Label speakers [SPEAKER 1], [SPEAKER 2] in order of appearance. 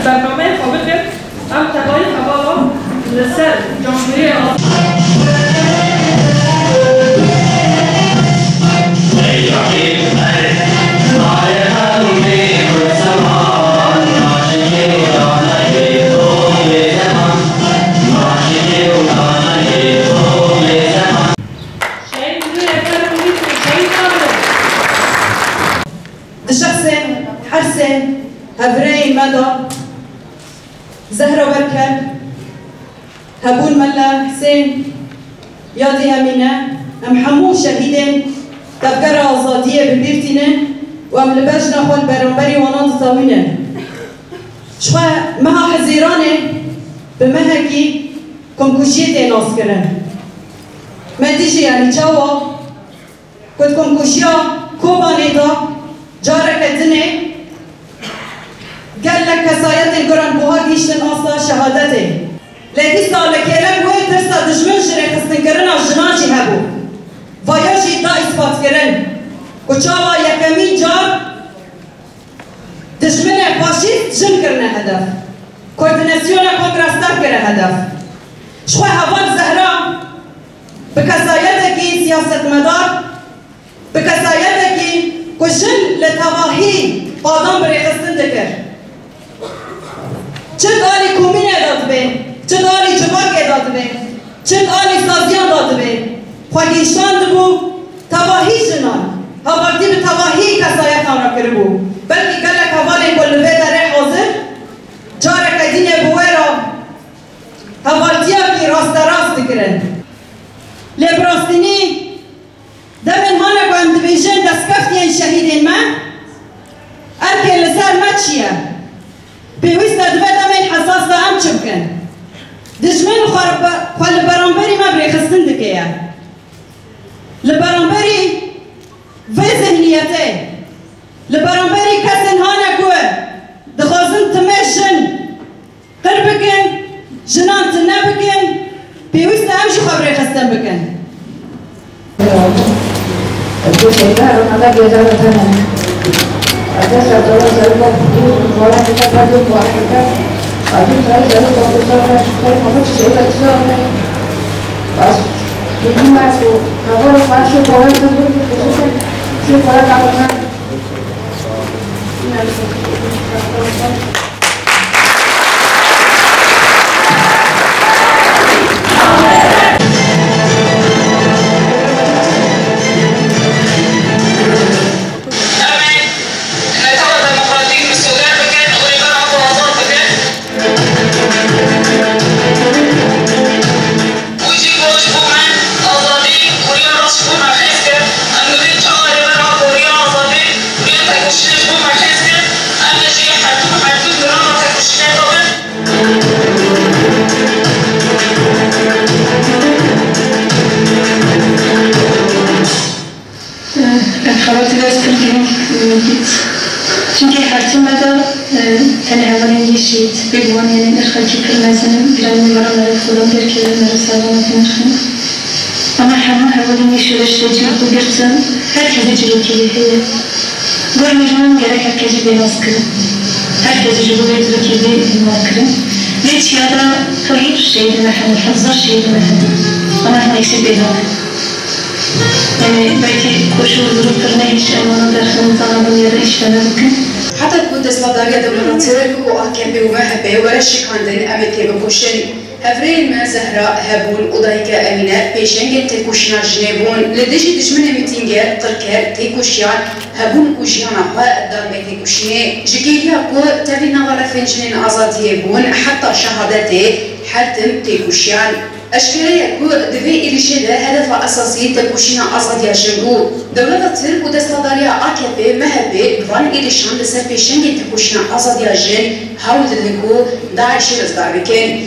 [SPEAKER 1] برنامه خوابه که هم تقایی خوابا لسر جمهوری
[SPEAKER 2] حسن هبري مدى زهرة بركة هبون ملا حسين يادي أمينة أم حمو شهيدين تفكر آزادية ببيرتين وأم لبجنا خوال برنبري وناند طاوينة شوى مها حزيراني بمهكي كمكوشيتي ناس كرن ما تيجي يعني جوا كنت كمكوشيا كوباني دا جارك الدنيا قال لك كسايات القرآن بوها جيشتن أصلا شهادتي لكن صار لك يلم وين ترسى دجمن شريك استنكرنا الجناجي هبو فياجي دا إثبات كرن وشاوا يكمين جار دجمن فاشيست جن كرنا هدف كورديناسيون كونغرستار كرنا هدف شوي هفان زهرا بكساياتك سياسة مدار بكساياتك كجن لتواهي قادم بريخستن دكر چه داری کومینه داد به چه داری جواک داد به چه داری سازیان داد به خواهیشان دبو تواهی جنان هاوردی به تواهی کسایت نام کرده بو بلکه گلک حوالی کل به داره حاضر جارک دین بوه را حوالتیا کی راست راست کرن لبراستینی دمن هانا کو ام دبیجن دستکفتین شهیدین ما ارکه لسر ما چیه بيوست دبدا من حساس أم شبكن دشمن خرب خل برامبري ما بريخستن دكيا لبرامبري في ذهنيته لبرامبري كسن هانا قوة دخازن تمشن قربكن جنان تنبكن بيوست أم شو خبري خستن بكن
[SPEAKER 3] Ada satu orang orang kita belajar buat kita, ada saya jalan profesor saya kamu cerita cerita, pas ini masuk, kalau masuk orang tu si orang apa nak, çünkü hatimada telehavarın geçit beguan yani erkek kılmasının bir an numaraları falan derkeleri sağlamak için ama hemen havarın yaşayıştığı bu birçok herkese cilokeli görmeyeceğim gerek herkese beyaz kırın herkese cilokeli markırın ve çiyada hayır şeydi mesela hazır şeydi mesela ama neyse beyaz يعني بيتي كوشو ظروف برنامج أنا داخل طلب يدا إشتغل ممكن
[SPEAKER 4] حتى كنت استطاعت دولة ترك وأكمل ومهبة ولا شيء عندنا أمريكا بكوشن هفرين ما زهراء هبون وضايكا أمينة بيشنجل تكوشنا جنبون لديش دجمن ميتينجر تركر تكوشيان هبون كوشيانا ها دار بيتكوشني جيكيا كو تبي نظر فنجن أزادي بون حتى شهادته حتم تكوشيان أشكالية كو دفي إرشاد هدف أساسي تكوشينا أزادي جنبو دولة ترك ودستاداريا AKP مهبة فان إرشان لسر بيشنجل تكوشينا أزادي جن هاول دلنكو داعش رزدار بكن